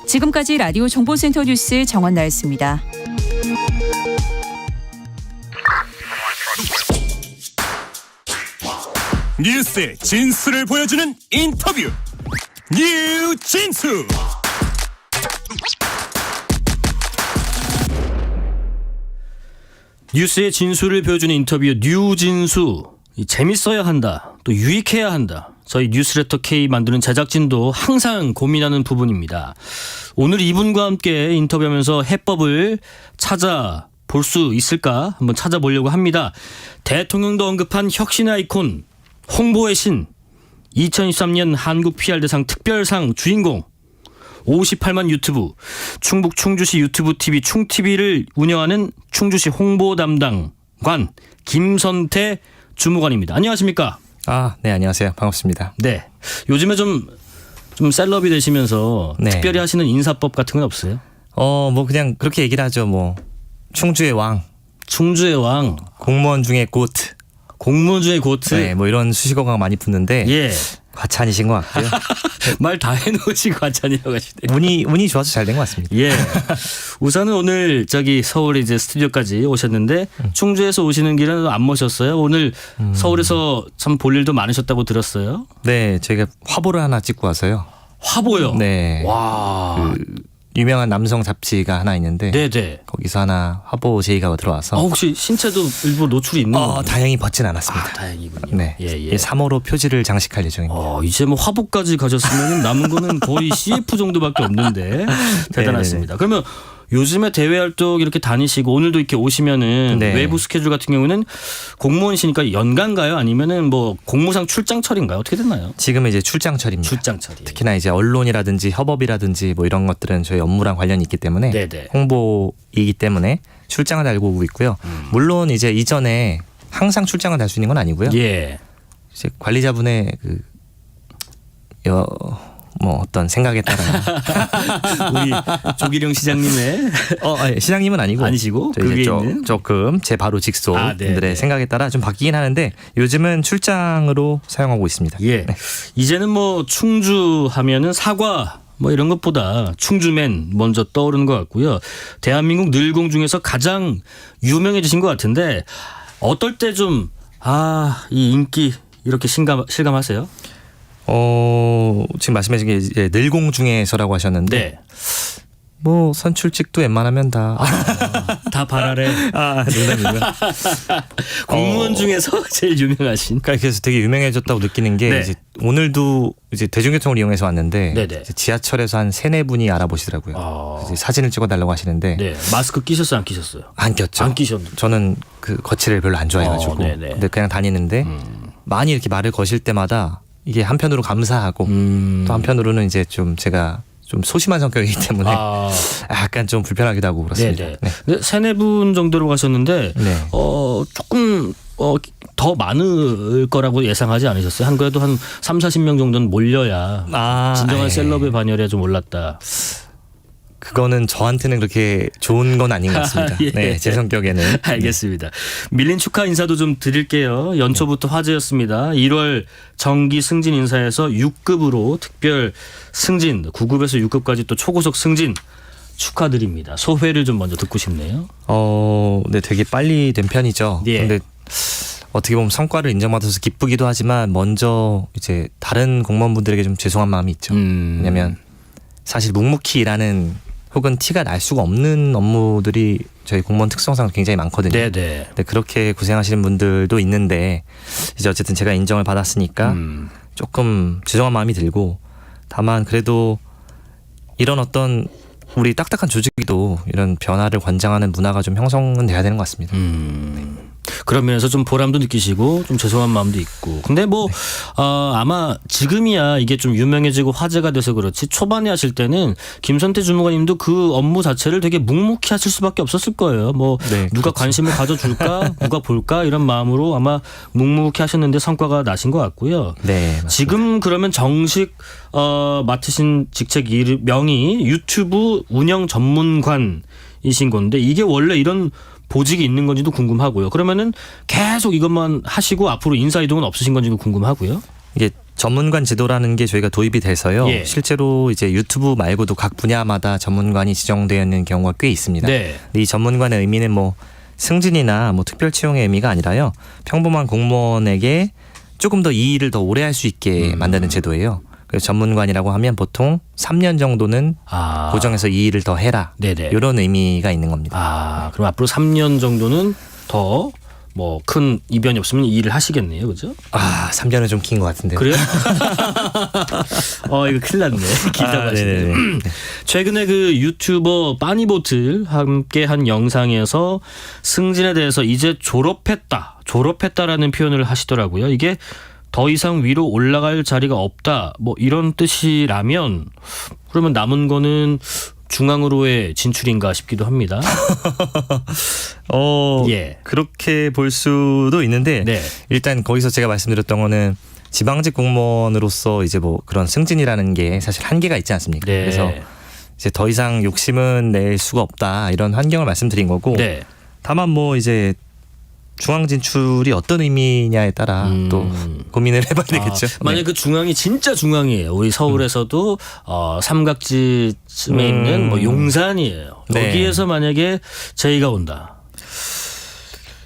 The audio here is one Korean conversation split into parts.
지금까지 라디오 정보센터 뉴스 정원나였습니다. 뉴스의 진수를 보여주는 인터뷰 뉴진수. 뉴스의 진수를 보여주는 인터뷰 뉴진수. 재밌어야 한다, 또 유익해야 한다. 저희 뉴스레터 K 만드는 제작진도 항상 고민하는 부분입니다. 오늘 이분과 함께 인터뷰하면서 해법을 찾아볼 수 있을까 한번 찾아보려고 합니다. 대통령도 언급한 혁신 아이콘, 홍보의 신, 2023년 한국 PR대상 특별상 주인공, 58만 유튜브, 충북 충주시 유튜브 TV 충TV를 운영하는 충주시 홍보 담당관 김선태 주무관입니다. 안녕하십니까? 네, 안녕하세요. 반갑습니다. 네. 요즘에 좀 셀럽이 되시면서 네. 특별히 하시는 인사법 같은 건 없어요? 뭐 그냥 그렇게 얘기를 하죠. 뭐 충주의 왕, 충주의 왕, 공무원 중에 고트. 공무원 중에 고트. 네, 뭐 이런 수식어가 많이 붙는데 예. 과찬이신 것 같고요. 말 다 해놓으시고 하잖아요, 가시네. 운이 좋아서 잘 된 것 같습니다. 예. 우선은 오늘 서울 이제 스튜디오까지 오셨는데 충주에서 오시는 길은 안 모셨어요. 오늘 서울에서 참 볼 일도 많으셨다고 들었어요. 네, 저희가 화보를 하나 찍고 와서요. 화보요. 네. 와. 유명한 남성 잡지가 하나 있는데 네네. 거기서 하나 화보 제의가 들어와서 혹시 신체도 일부 노출이 있는 건가요? 다행히 벗진 않았습니다. 다행이군요. 네, 예. 3호로 표지를 장식할 예정입니다. 이제 뭐 화보까지 가셨으면 남은 거는 거의 CF 정도밖에 없는데 대단하십니다. 그러면 요즘에 대외 활동 이렇게 다니시고 오늘도 이렇게 오시면은 네. 외부 스케줄 같은 경우는 공무원이시니까 연가인가요? 아니면은 뭐 공무상 출장철인가요? 어떻게 됐나요? 지금은 이제 출장철입니다. 출장철이. 특히나 이제 언론이라든지 협업이라든지 뭐 이런 것들은 저희 업무랑 관련이 있기 때문에 네네. 홍보이기 때문에 출장을 달고 오고 있고요. 물론 이제 이전에 항상 출장을 달 수 있는 건 아니고요. 예. 이제 관리자분의 뭐 어떤 생각에 따라 우리 조기룡 시장님의 시장님은 아니시고 저 이제 그게 있는 조금 제 바로 직속분들의 네네. 생각에 따라 좀 바뀌긴 하는데 요즘은 출장으로 사용하고 있습니다. 예. 네. 이제는 뭐 충주 하면은 사과 뭐 이런 것보다 충주맨 먼저 떠오르는 것 같고요. 대한민국 늘공 중에서 가장 유명해지신 것 같은데 어떨 때 좀 이 인기 이렇게 실감하세요? 지금 말씀하신 게 이제 늘공 중에서라고 하셨는데 네. 뭐 선출직도 웬만하면 다 바라래. 농담이고요. 공무원 중에서 제일 유명하신. 그러니까 그래서 되게 유명해졌다고 느끼는 게 네. 이제 오늘도 이제 대중교통을 이용해서 왔는데 네네. 이제 지하철에서 한 3-4분이 알아보시더라고요. 그래서 사진을 찍어달라고 하시는데 네. 마스크 끼셨어요, 안 끼셨어요? 안 꼈죠. 안 끼셨는데. 저는 그 거치를 별로 안 좋아해가지고 네네. 근데 그냥 다니는데 많이 이렇게 말을 거실 때마다 이게 한편으로 감사하고 또 한편으로는 이제 좀 제가 좀 소심한 성격이기 때문에 약간 좀 불편하기도 하고 그렇습니다. 네네. 네. 근데 3-4분 정도로 가셨는데 네. 조금 더 많을 거라고 예상하지 않으셨어요? 한 그래도 한 3-40명 정도는 몰려야 진정한 셀럽의 반열에 좀 올랐다. 그거는 저한테는 그렇게 좋은 건 아닌 것 같습니다. 예. 네, 제 성격에는. 알겠습니다. 밀린 축하 인사도 좀 드릴게요. 연초부터 화제였습니다. 1월 정기 승진 인사에서 6급으로 특별 승진, 9급에서 6급까지 또 초고속 승진 축하드립니다. 소회를 좀 먼저 듣고 싶네요. 네, 되게 빨리 된 편이죠. 예. 근데 어떻게 보면 성과를 인정받아서 기쁘기도 하지만 먼저 이제 다른 공무원분들에게 좀 죄송한 마음이 있죠. 왜냐하면 사실 묵묵히 일하는 혹은 티가 날 수가 없는 업무들이 저희 공무원 특성상 굉장히 많거든요. 네네. 근데 그렇게 고생하시는 분들도 있는데 이제 어쨌든 제가 인정을 받았으니까 조금 죄송한 마음이 들고 다만 그래도 이런 어떤 우리 딱딱한 조직도 이런 변화를 권장하는 문화가 좀 형성은 돼야 되는 것 같습니다. 그런 면에서 좀 보람도 느끼시고 좀 죄송한 마음도 있고. 근데 뭐 아마 지금이야 이게 좀 유명해지고 화제가 돼서 그렇지 초반에 하실 때는 김선태 주무관님도 그 업무 자체를 되게 묵묵히 하실 수밖에 없었을 거예요. 뭐 네, 누가 그렇죠. 관심을 가져줄까 누가 볼까 이런 마음으로 아마 묵묵히 하셨는데 성과가 나신 것 같고요. 네, 맞습니다. 지금 그러면 정식 맡으신 직책 명이 유튜브 운영 전문관이신 건데 이게 원래 이런 보직이 있는 건지도 궁금하고요. 그러면은 계속 이것만 하시고 앞으로 인사 이동은 없으신 건지도 궁금하고요. 이게 전문관 제도라는 게 저희가 도입이 돼서요. 예. 실제로 이제 유튜브 말고도 각 분야마다 전문관이 지정되어 있는 경우가 꽤 있습니다. 네. 근데 이 전문관의 의미는 뭐 승진이나 뭐 특별 채용의 의미가 아니라요. 평범한 공무원에게 조금 더 이 일을 더 오래 할 수 있게 만드는 제도예요. 그래서 전문관이라고 하면 보통 3년 정도는 아. 고정해서 이 일을 더 해라. 네네. 이런 의미가 있는 겁니다. 아, 그럼 앞으로 3년 정도는 더 뭐 큰 이변이 없으면 이 일을 하시겠네요, 그죠? 3년은 좀 긴 것 같은데요. 그래요? 이거 큰일 났네. 길다고 하시네요. 네네네. 최근에 그 유튜버 빠니보트 함께 한 영상에서 승진에 대해서 이제 졸업했다라는 표현을 하시더라고요. 이게 더 이상 위로 올라갈 자리가 없다. 뭐 이런 뜻이라면 그러면 남은 거는 중앙으로의 진출인가 싶기도 합니다. 예. 그렇게 볼 수도 있는데 네. 일단 거기서 제가 말씀드렸던 거는 지방직 공무원으로서 이제 뭐 그런 승진이라는 게 사실 한계가 있지 않습니까? 네. 그래서 이제 더 이상 욕심은 낼 수가 없다 이런 환경을 말씀드린 거고 네. 다만 뭐 이제 중앙 진출이 어떤 의미냐에 따라 또 고민을 해봐야 되겠죠. 만약 그 중앙이 진짜 중앙이에요. 우리 서울에서도 삼각지쯤에 있는 뭐 용산이에요. 네. 여기에서 만약에 제의가 온다.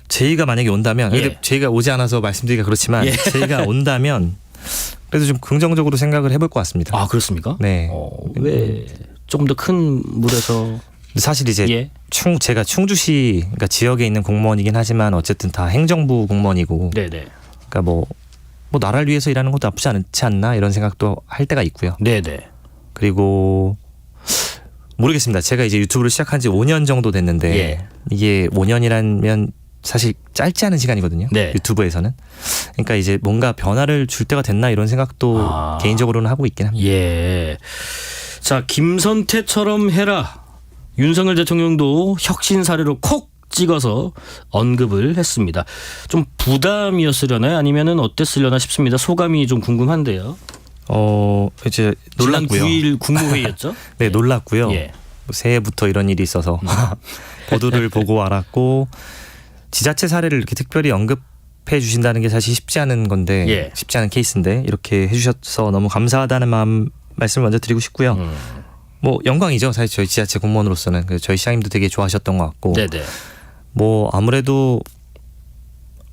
제의가 만약에 온다면 예. 근데 제의가 오지 않아서 말씀드리기가 그렇지만 예. 제의가 온다면 그래도 좀 긍정적으로 생각을 해볼 것 같습니다. 아, 그렇습니까? 네. 왜 조금 더 큰 물에서 사실 이제 예. 제가 충주시 그러니까 지역에 있는 공무원이긴 하지만 어쨌든 다 행정부 공무원이고 네네. 그러니까 뭐 나라를 위해서 일하는 것도 나쁘지 않지 않나 이런 생각도 할 때가 있고요. 네네. 그리고 모르겠습니다. 제가 이제 유튜브를 시작한 지 5년 정도 됐는데 예. 이게 5년이라면 사실 짧지 않은 시간이거든요. 네. 유튜브에서는. 그러니까 이제 뭔가 변화를 줄 때가 됐나 이런 생각도 개인적으로는 하고 있긴 합니다. 예. 자, 김선태처럼 해라. 윤석열 대통령도 혁신 사례로 콕 찍어서 언급을 했습니다. 좀 부담이었으려나요? 아니면은 어땠으려나 싶습니다. 소감이 좀 궁금한데요. 이제 지난 놀랐고요. 9일 국무회의였죠? 네, 놀랐고요. 예. 새해부터 이런 일이 있어서 보도를 보고 알았고 지자체 사례를 이렇게 특별히 언급해 주신다는 게 사실 쉽지 않은 건데 예. 쉽지 않은 케이스인데 이렇게 해주셔서 너무 감사하다는 말씀을 먼저 드리고 싶고요. 뭐 영광이죠. 사실 저희 지자체 공무원으로서는 그래서 저희 시장님도 되게 좋아하셨던 것 같고 네네. 뭐 아무래도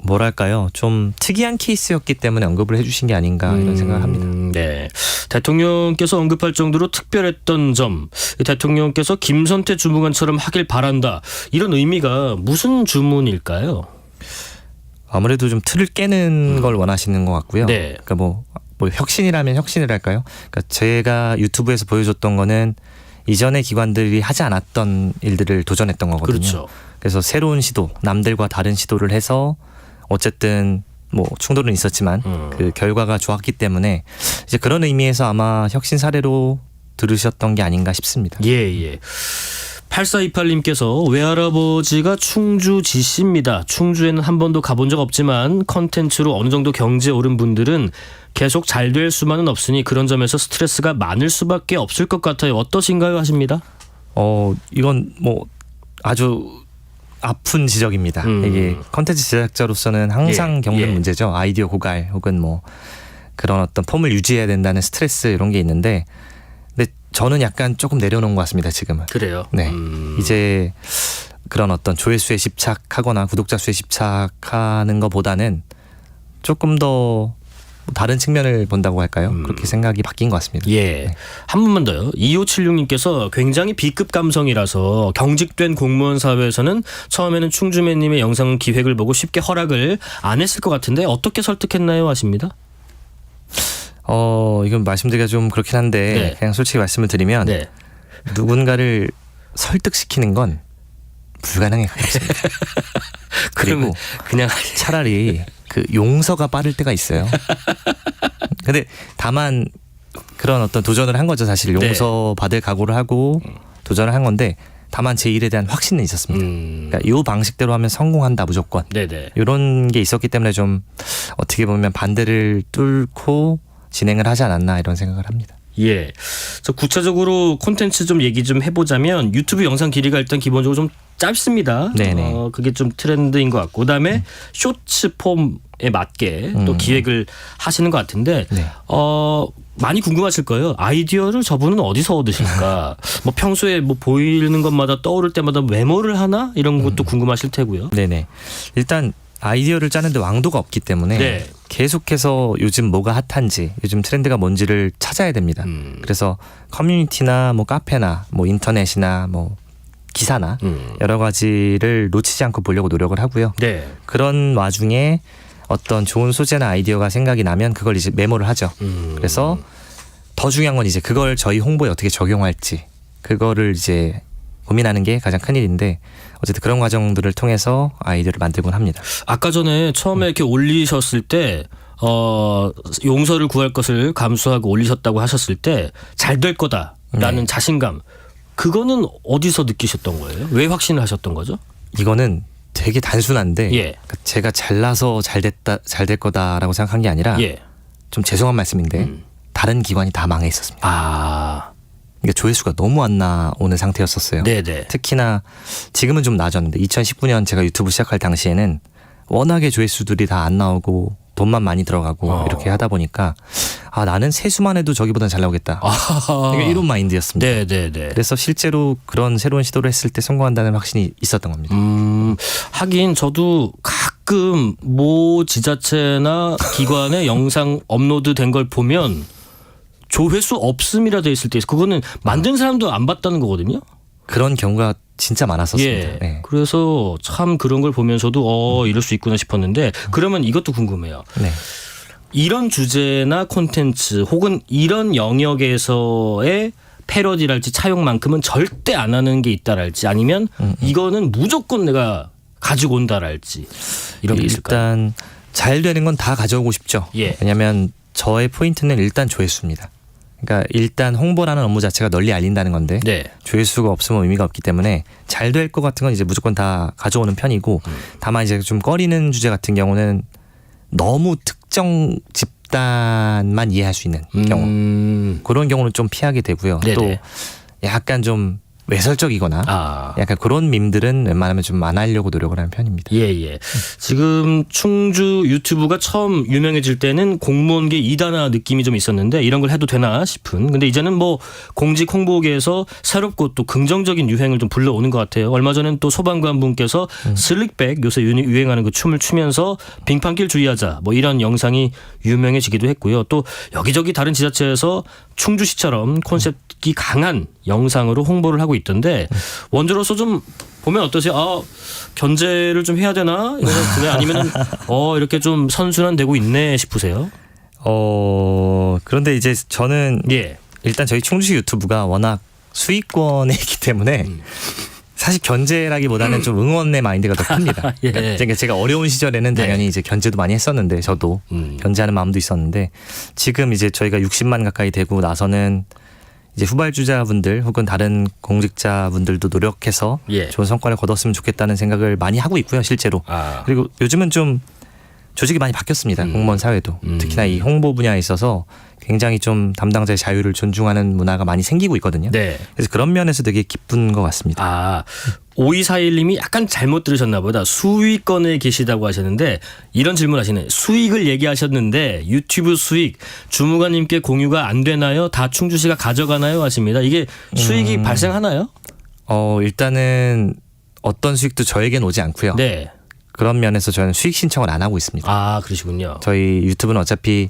뭐랄까요 좀 특이한 케이스였기 때문에 언급을 해주신 게 아닌가 이런 생각을 합니다. 네. 대통령께서 언급할 정도로 특별했던 점, 대통령께서 김선태 주무관처럼 하길 바란다. 이런 의미가 무슨 주문일까요? 아무래도 좀 틀을 깨는 걸 원하시는 것 같고요. 네. 그러니까 뭐 혁신이라면 혁신이랄까요? 그러니까 제가 유튜브에서 보여줬던 거는 이전의 기관들이 하지 않았던 일들을 도전했던 거거든요. 그렇죠. 그래서 새로운 시도, 남들과 다른 시도를 해서 어쨌든 뭐 충돌은 있었지만 그 결과가 좋았기 때문에 이제 그런 의미에서 아마 혁신 사례로 들으셨던 게 아닌가 싶습니다. 예. 8428님께서 외할아버지가 충주 지씨입니다. 충주에는 한 번도 가본 적 없지만 컨텐츠로 어느 정도 경제에 오른 분들은 계속 잘 될 수만은 없으니 그런 점에서 스트레스가 많을 수밖에 없을 것 같아요. 어떠신가요? 하십니다. 이건 뭐 아주 아픈 지적입니다. 이게 컨텐츠 제작자로서는 항상 겪는 문제죠. 아이디어 고갈 혹은 뭐 그런 어떤 폼을 유지해야 된다는 스트레스 이런 게 있는데 근데 저는 약간 조금 내려놓은 것 같습니다. 지금은. 그래요? 네. 이제 그런 어떤 조회수에 집착하거나 구독자 수에 집착하는 것보다는 조금 더 다른 측면을 본다고 할까요? 그렇게 생각이 바뀐 것 같습니다. 예. 한 번만 더요. 2576님께서 굉장히 B급 감성이라서 경직된 공무원 사회에서는 처음에는 충주매님의 영상 기획을 보고 쉽게 허락을 안 했을 것 같은데 어떻게 설득했나요? 하십니다. 이건 말씀드리기가 좀 그렇긴 한데 네. 그냥 솔직히 말씀을 드리면 네. 누군가를 설득시키는 건 불가능에 가깝습니다. 그리고 그냥 차라리 그 용서가 빠를 때가 있어요. 근데 다만 그런 어떤 도전을 한 거죠. 사실 용서 받을 각오를 하고 도전을 한 건데 다만 제 일에 대한 확신은 있었습니다. 그러니까 이 방식대로 하면 성공한다 무조건. 네네. 이런 게 있었기 때문에 좀 어떻게 보면 반대를 뚫고 진행을 하지 않았나 이런 생각을 합니다. 예. 저 구체적으로 콘텐츠 좀 얘기 좀 해보자면 유튜브 영상 길이가 일단 기본적으로 좀 짧습니다. 네네. 그게 좀 트렌드인 것 같고 그다음에 쇼츠 폼에 맞게 또 기획을 하시는 것 같은데 네. 많이 궁금하실 거예요. 아이디어를 저분은 어디서 얻으실까? 뭐 평소에 뭐 보이는 것마다 떠오를 때마다 메모를 하나 이런 것도 궁금하실 테고요. 네네. 일단 아이디어를 짜는데 왕도가 없기 때문에 네. 계속해서 요즘 뭐가 핫한지 요즘 트렌드가 뭔지를 찾아야 됩니다. 그래서 커뮤니티나 뭐 카페나 뭐 인터넷이나 뭐 기사나 여러 가지를 놓치지 않고 보려고 노력을 하고요. 네. 그런 와중에 어떤 좋은 소재나 아이디어가 생각이 나면 그걸 이제 메모를 하죠. 그래서 더 중요한 건 이제 그걸 저희 홍보에 어떻게 적용할지 그거를 이제 고민하는 게 가장 큰 일인데 어쨌든 그런 과정들을 통해서 아이디어를 만들곤 합니다. 아까 전에 처음에 이렇게 올리셨을 때 용서를 구할 것을 감수하고 올리셨다고 하셨을 때 잘 될 거다라는 자신감 그거는 어디서 느끼셨던 거예요? 왜 확신을 하셨던 거죠? 이거는 되게 단순한데 예. 그러니까 제가 잘나서 잘 될 거다라고 생각한 게 아니라 예. 좀 죄송한 말씀인데 다른 기관이 다 망해 있었습니다. 아. 그러니까 조회수가 너무 안 나오는 상태였었어요. 네네. 특히나 지금은 좀 나아졌는데 2019년 제가 유튜브 시작할 당시에는 워낙에 조회수들이 다 안 나오고 돈만 많이 들어가고 이렇게 하다 보니까 아 나는 세수만 해도 저기보단 잘 나오겠다. 그러니까 이런 마인드였습니다. 네네네. 그래서 실제로 그런 새로운 시도를 했을 때 성공한다는 확신이 있었던 겁니다. 하긴 저도 가끔 모 지자체나 기관의 영상 업로드된 걸 보면 조회수 없음이라 돼 있을 때 그거는 만든 사람도 안 봤다는 거거든요. 그런 경우가 진짜 많았었습니다. 예. 네. 그래서 참 그런 걸 보면서도 이럴 수 있구나 싶었는데 그러면 이것도 궁금해요. 네. 이런 주제나 콘텐츠 혹은 이런 영역에서의 패러디랄지 차용만큼은 절대 안 하는 게 있다랄지 아니면 이거는 무조건 내가 가지고 온다랄지 이런 게 있을까요? 일단 잘 되는 건 다 가져오고 싶죠. 예. 왜냐하면 저의 포인트는 일단 조회수입니다. 그러니까 일단 홍보라는 업무 자체가 널리 알린다는 건데 네. 조회수가 없으면 의미가 없기 때문에 잘 될 것 같은 건 이제 무조건 다 가져오는 편이고 다만 이제 좀 꺼리는 주제 같은 경우는 너무 특정 집단만 이해할 수 있는 경우 그런 경우는 좀 피하게 되고요. 네네. 또 약간 좀 외설적이거나 약간 그런 밈들은 웬만하면 좀 안 하려고 노력을 하는 편입니다. 예. 지금 충주 유튜브가 처음 유명해질 때는 공무원계 2단화 느낌이 좀 있었는데 이런 걸 해도 되나 싶은. 근데 이제는 뭐 공직 홍보계에서 새롭고 또 긍정적인 유행을 좀 불러오는 것 같아요. 얼마 전엔 또 소방관 분께서 슬릭백 요새 유행하는 그 춤을 추면서 빙판길 주의하자 뭐 이런 영상이 유명해지기도 했고요. 또 여기저기 다른 지자체에서 충주시처럼 콘셉트가 강한 영상으로 홍보를 하고 있던데 원조로서 좀 보면 어떠세요? 견제를 좀 해야 되나? 아니면은 이렇게 좀 선순환되고 있네 싶으세요? 그런데 이제 저는 일단 저희 충주시 유튜브가 워낙 수익권에 있기 때문에 사실 견제라기보다는 좀 응원의 마인드가 더 큽니다. 그러니까 제가 어려운 시절에는 당연히 이제 견제도 많이 했었는데 저도 견제하는 마음도 있었는데 지금 이제 저희가 60만 가까이 되고 나서는 이제 후발주자분들 혹은 다른 공직자분들도 노력해서 좋은 성과를 거뒀으면 좋겠다는 생각을 많이 하고 있고요, 실제로. 그리고 요즘은 좀 조직이 많이 바뀌었습니다. 공무원 사회도. 특히나 이 홍보 분야에 있어서 굉장히 좀 담당자의 자유를 존중하는 문화가 많이 생기고 있거든요. 그래서 그런 면에서 되게 기쁜 것 같습니다. 5241님이 약간 잘못 들으셨나 보다. 수위권에 계시다고 하셨는데 이런 질문 하시네. 수익을 얘기하셨는데 유튜브 수익 주무관님께 공유가 안 되나요? 다 충주시가 가져가나요? 하십니다. 이게 수익이 발생하나요? 일단은 어떤 수익도 저에겐 오지 않고요. 그런 면에서 저는 수익 신청을 안 하고 있습니다. 그러시군요. 저희 유튜브는 어차피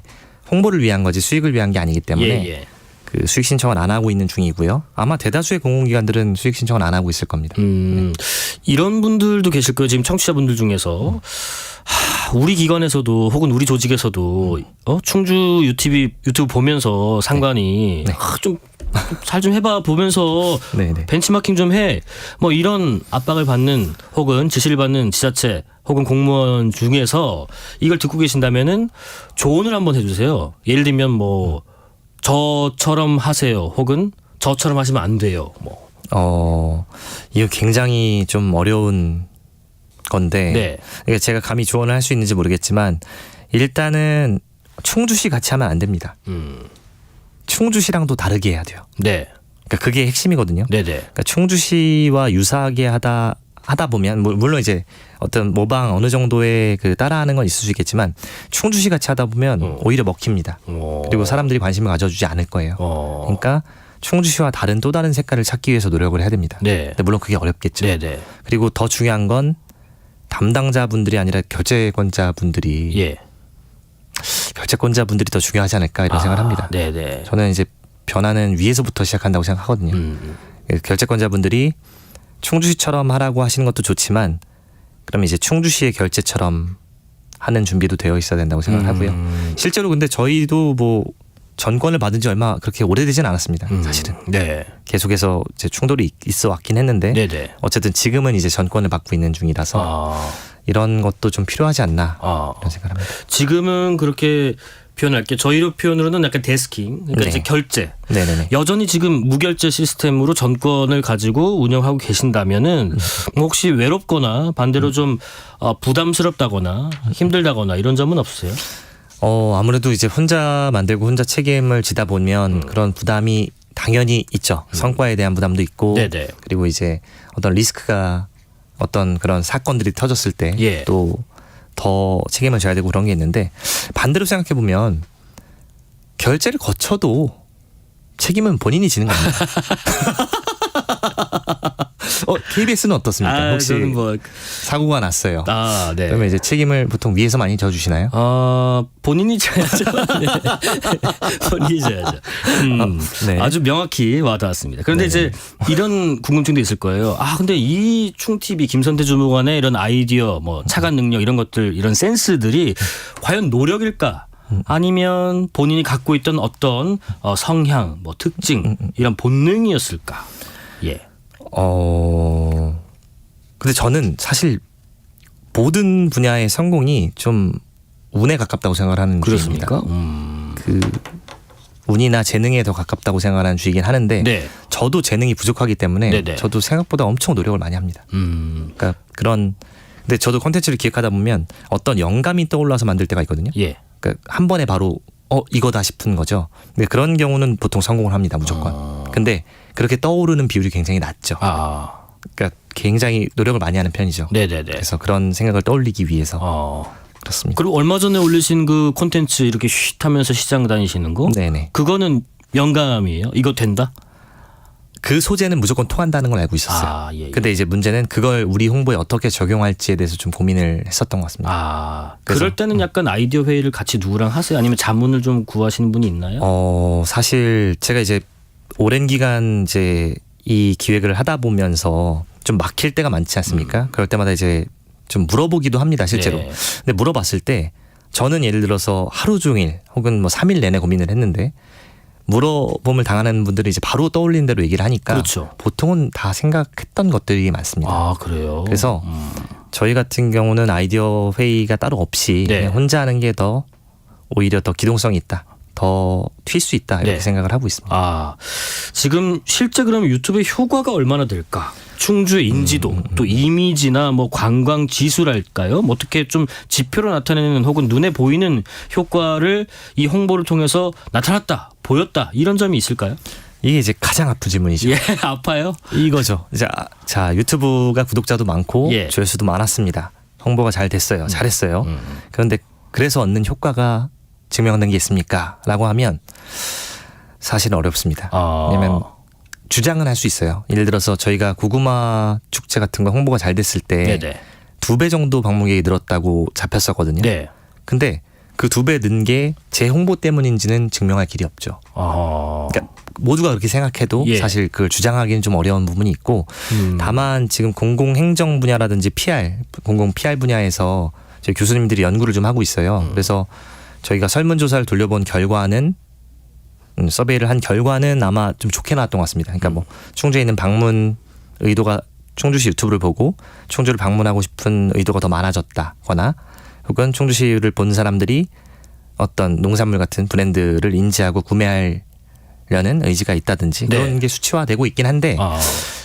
홍보를 위한 거지 수익을 위한 게 아니기 때문에 그 수익 신청을 안 하고 있는 중이고요. 아마 대다수의 공공기관들은 수익 신청을 안 하고 있을 겁니다. 이런 분들도 계실 거예요. 지금 청취자분들 중에서 우리 기관에서도 혹은 우리 조직에서도 충주 유튜브 보면서 상관이 좀 잘 좀 해봐 보면서 벤치마킹 좀 해. 뭐 이런 압박을 받는 혹은 지시를 받는 지자체 혹은 공무원 중에서 이걸 듣고 계신다면은 조언을 한번 해주세요. 예를 들면 뭐 저처럼 하세요. 혹은 저처럼 하시면 안 돼요. 이거 굉장히 좀 어려운 건데 그러니까 제가 감히 조언을 할 수 있는지 모르겠지만 일단은 충주시 같이 하면 안 됩니다. 충주시랑도 다르게 해야 돼요. 네. 그러니까 그게 핵심이거든요. 네네. 그러니까 충주시와 유사하게 하다 보면 물론 이제 어떤 모방 어느 정도의 그 따라하는 건 있을 수 있겠지만 충주시 같이 하다 보면 오히려 먹힙니다. 그리고 사람들이 관심을 가져주지 않을 거예요. 그러니까 충주시와 다른 또 다른 색깔을 찾기 위해서 노력을 해야 됩니다. 네. 근데 물론 그게 어렵겠죠. 네네. 그리고 더 중요한 건 담당자분들이 아니라 결재권자분들이 예. 결재권자분들이 더 중요하지 않을까 이런 생각을 합니다. 네네. 저는 이제 변화는 위에서부터 시작한다고 생각하거든요. 결재권자분들이 충주시처럼 하라고 하시는 것도 좋지만 그럼 이제 충주시의 결재처럼 하는 준비도 되어 있어야 된다고 생각하고요. 실제로 근데 저희도 뭐 전권을 받은 지 얼마 그렇게 오래되진 않았습니다. 사실은. 네. 계속해서 이제 충돌이 있어 왔긴 했는데 네네. 어쨌든 지금은 이제 전권을 받고 있는 중이라서 이런 것도 좀 필요하지 않나 이런 생각을 합니다. 지금은 그렇게 표현할게 저희로 표현으로는 약간 데스킹, 그러니까 네. 이제 결제. 네네네. 여전히 지금 무결제 시스템으로 전권을 가지고 운영하고 계신다면은 뭐 혹시 외롭거나 반대로 좀 부담스럽다거나 힘들다거나 이런 점은 없으세요? 아무래도 이제 혼자 만들고 혼자 책임을 지다 보면 그런 부담이 당연히 있죠. 성과에 대한 부담도 있고 네네. 그리고 이제 어떤 리스크가 어떤 그런 사건들이 터졌을 때 또 더 책임을 져야 되고 그런 게 있는데 반대로 생각해 보면 결제를 거쳐도 책임은 본인이 지는 겁니다. KBS는 어떻습니까? 혹시 저는 뭐 사고가 났어요. 네. 그러면 이제 책임을 보통 위에서 많이 져주시나요? 본인이 져야죠. 네. 본인이 져야죠. 네. 아주 명확히 와닿았습니다. 그런데 이제 이런 궁금증도 있을 거예요. 근데 이 충TV 김선태 주무관의 이런 아이디어, 뭐 차관 능력 이런 것들, 이런 센스들이 과연 노력일까? 아니면 본인이 갖고 있던 어떤 성향, 뭐 특징, 이런 본능이었을까? 예. 근데 저는 사실 모든 분야의 성공이 좀 운에 가깝다고 생각을 하는 주의입니다. 그렇습니까? 그 운이나 재능에 더 가깝다고 생각하는 주의긴 하는데 네. 저도 재능이 부족하기 때문에 네네. 저도 생각보다 엄청 노력을 많이 합니다. 그러니까 근데 저도 콘텐츠를 기획하다 보면 어떤 영감이 떠올라서 만들 때가 있거든요. 예. 그러니까 한 번에 바로 이거다 싶은 거죠. 근데 그런 경우는 보통 성공을 합니다. 무조건. 근데 그렇게 떠오르는 비율이 굉장히 낮죠. 그러니까 굉장히 노력을 많이 하는 편이죠. 네네네. 그래서 그런 생각을 떠올리기 위해서 그렇습니다. 그리고 얼마 전에 올리신 그 콘텐츠 이렇게 쉿 하면서 시장 다니시는 거? 네네. 그거는 영감이에요? 이거 된다? 그 소재는 무조건 통한다는 걸 알고 있었어요. 예. 근데 이제 문제는 그걸 우리 홍보에 어떻게 적용할지에 대해서 좀 고민을 했었던 것 같습니다. 그럴 때는 약간 아이디어 회의를 같이 누구랑 하세요? 아니면 자문을 좀 구하시는 분이 있나요? 사실 제가 이제 오랜 기간 이제 이 기획을 하다 보면서 좀 막힐 때가 많지 않습니까? 그럴 때마다 이제 좀 물어보기도 합니다, 실제로. 네. 근데 물어봤을 때 저는 예를 들어서 하루 종일 혹은 뭐 3일 내내 고민을 했는데 물어봄을 당하는 분들이 이제 바로 떠올리는 대로 얘기를 하니까 그렇죠. 보통은 다 생각했던 것들이 많습니다. 그래요? 그래서 저희 같은 경우는 아이디어 회의가 따로 없이 그냥 혼자 하는 게 더 오히려 더 기동성이 있다. 더 튈 수 있다 이렇게 생각을 하고 있습니다. 지금 실제 그럼 유튜브의 효과가 얼마나 될까? 충주의 인지도 또 이미지나 뭐 관광 지수랄까요? 뭐 어떻게 좀 지표로 나타내는 혹은 눈에 보이는 효과를 이 홍보를 통해서 나타났다, 보였다 이런 점이 있을까요? 이게 이제 가장 아픈 질문이죠. 아파요? 이거죠. 자 유튜브가 구독자도 많고 예. 조회수도 많았습니다. 홍보가 잘 됐어요. 잘했어요. 그런데 그래서 얻는 효과가 증명된 게 있습니까? 라고 하면 사실은 어렵습니다. 왜냐하면 주장은 할 수 있어요. 예를 들어서 저희가 고구마 축제 같은 거 홍보가 잘 됐을 때 2배 정도 방문객이 늘었다고 잡혔었거든요. 네. 근데 그 2배 는 게 제 홍보 때문인지는 증명할 길이 없죠. 그러니까 모두가 그렇게 생각해도 사실 그걸 주장하기는 좀 어려운 부분이 있고 다만 지금 공공행정 분야라든지 공공 PR 분야에서 저희 교수님들이 연구를 좀 하고 있어요. 그래서 저희가 설문조사를 돌려본 결과는 서베이를 한 결과는 아마 좀 좋게 나왔던 것 같습니다. 그러니까 뭐 충주에 있는 방문 의도가 충주시 유튜브를 보고 충주를 방문하고 싶은 의도가 더 많아졌다거나 혹은 충주시를 본 사람들이 어떤 농산물 같은 브랜드를 인지하고 구매하려는 의지가 있다든지 그런 게 수치화되고 있긴 한데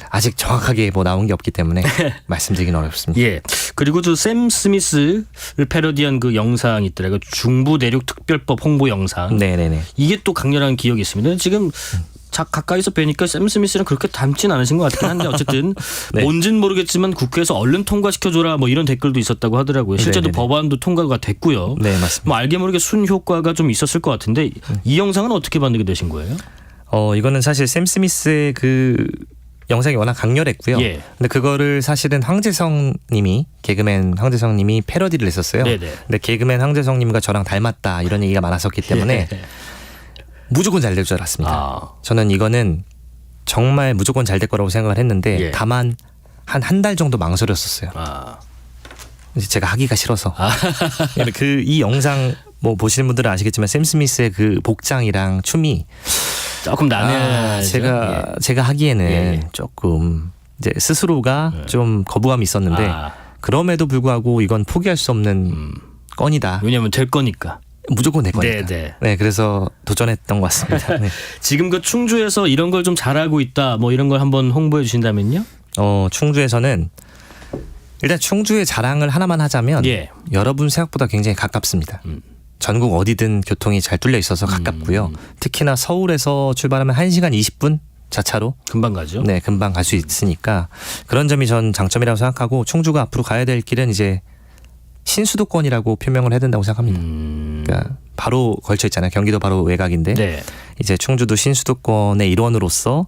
아직 정확하게 뭐 나온 게 없기 때문에 말씀드리기는 어렵습니다. 예. 그리고 저 샘 스미스를 패러디한 그 영상이 있더라고요. 중부 내륙 특별법 홍보 영상. 네네네. 이게 또 강렬한 기억이 있습니다. 지금 가까이서 뵈니까 샘 스미스랑 그렇게 닮진 않으신 것 같긴 한데 어쨌든 네. 뭔진 모르겠지만 국회에서 얼른 통과시켜줘라 뭐 이런 댓글도 있었다고 하더라고요. 실제로 네네네. 법안도 통과가 됐고요. 네, 맞습니다. 뭐 알게 모르게 순 효과가 좀 있었을 것 같은데 이 영상은 어떻게 만들게 되신 거예요? 이거는 사실 샘 스미스의 그 영상이 워낙 강렬했고요. 예. 근데 그거를 사실은 황재성님이 개그맨 황재성님이 패러디를 했었어요. 네네. 근데 개그맨 황재성님과 저랑 닮았다 이런 얘기가 많았었기 때문에 무조건 잘 될 줄 알았습니다. 아. 저는 이거는 정말 무조건 잘 될 거라고 생각을 했는데 예. 다만 한 달 정도 망설였었어요. 아. 이제 제가 하기가 싫어서. 이 영상 뭐 보시는 분들은 아시겠지만 샘 스미스의 그 복장이랑 춤이 조금 나는 제가 하기에는 예. 조금 이제 스스로가 좀 거부감이 있었는데 그럼에도 불구하고 이건 포기할 수 없는 건이다. 왜냐하면 될 거니까. 무조건 될 거니까. 네네. 네, 그래서 도전했던 것 같습니다. 네. 지금 그 충주에서 이런 걸 좀 잘하고 있다 뭐 이런 걸 한번 홍보해 주신다면요? 충주에서는 일단 충주의 자랑을 하나만 하자면 예. 여러분 생각보다 굉장히 가깝습니다. 전국 어디든 교통이 잘 뚫려 있어서 가깝고요. 특히나 서울에서 출발하면 1시간 20분 자차로 금방 가죠. 네, 금방 갈 수 있으니까 그런 점이 전 장점이라고 생각하고 충주가 앞으로 가야 될 길은 이제 신수도권이라고 표명을 해야 된다고 생각합니다. 그러니까 바로 걸쳐 있잖아요. 경기도 바로 외곽인데 네. 이제 충주도 신수도권의 일원으로서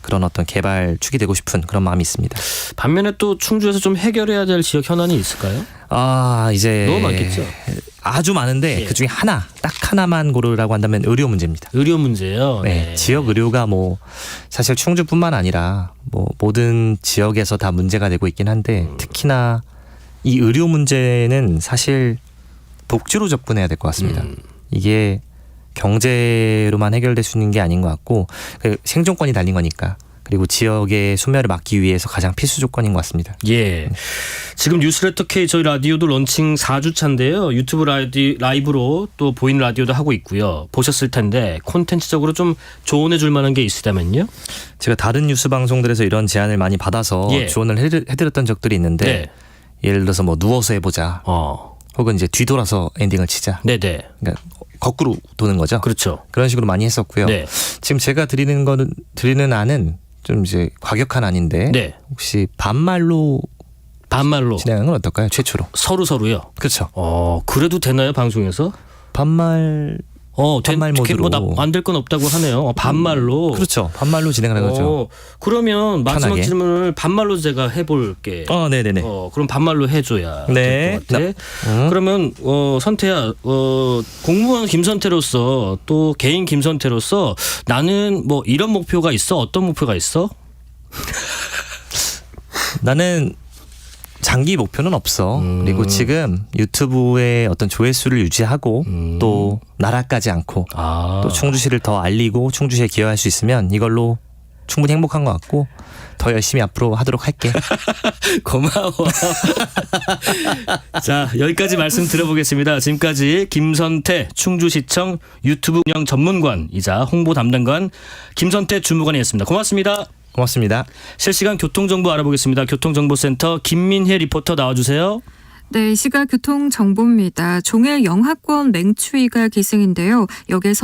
그런 어떤 개발축이 되고 싶은 그런 마음이 있습니다. 반면에 또 충주에서 좀 해결해야 될 지역 현안이 있을까요? 이제 너무 많겠죠. 아주 많은데 예. 그 중에 딱 하나만 고르라고 한다면 의료 문제입니다. 의료 문제요. 네, 지역 의료가 뭐 사실 충주뿐만 아니라 뭐 모든 지역에서 다 문제가 되고 있긴 한데 특히나 이 의료 문제는 사실 복지로 접근해야 될 것 같습니다. 이게 경제로만 해결될 수 있는 게 아닌 것 같고 생존권이 달린 거니까 그리고 지역의 소멸을 막기 위해서 가장 필수 조건인 것 같습니다. 예. 지금 뉴스레터 K 저희 라디오도 런칭 4주 차인데요. 유튜브 라이브로 또 보이는 라디오도 하고 있고요. 보셨을 텐데 콘텐츠적으로 좀 조언해 줄 만한 게 있으다면요? 제가 다른 뉴스 방송들에서 이런 제안을 많이 받아서 예. 조언을 해드렸던 적들이 있는데 네. 예를 들어서 뭐 누워서 해보자 혹은 이제 뒤돌아서 엔딩을 치자. 네네. 그러니까 거꾸로 도는 거죠. 그렇죠. 그런 식으로 많이 했었고요. 네. 지금 제가 드리는 안은 좀 이제 과격한 안인데 네. 혹시 반말로 진행하는 건 어떨까요? 최초로. 서로요. 그렇죠. 그래도 되나요, 방송에서? 반말 모드로. 안 될 건 없다고 하네요. 반말로. 그렇죠. 반말로 진행하는 거죠. 그러면 마지막 편하게. 질문을 반말로 제가 해볼게. 네네네. 그럼 반말로 해줘야 네. 될 것 같아. 그러면 선태야, 공무원 김선태로서 또 개인 김선태로서 나는 뭐 이런 목표가 있어? 어떤 목표가 있어? 나는 장기 목표는 없어. 그리고 지금 유튜브의 어떤 조회수를 유지하고 또 나라까지 않고 또 충주시를 더 알리고 충주시에 기여할 수 있으면 이걸로 충분히 행복한 것 같고 더 열심히 앞으로 하도록 할게. 고마워. 자, 여기까지 말씀 들어보겠습니다. 지금까지 김선태 충주시청 유튜브 운영 전문관이자 홍보 담당관 김선태 주무관이었습니다. 고맙습니다. 고맙습니다. 실시간 교통정보 알아보겠습니다. 교통정보센터 김민혜 리포터 나와주세요. 네, 시각 교통정보입니다. 종일 영하권 맹추위가 기승인데요. 역에서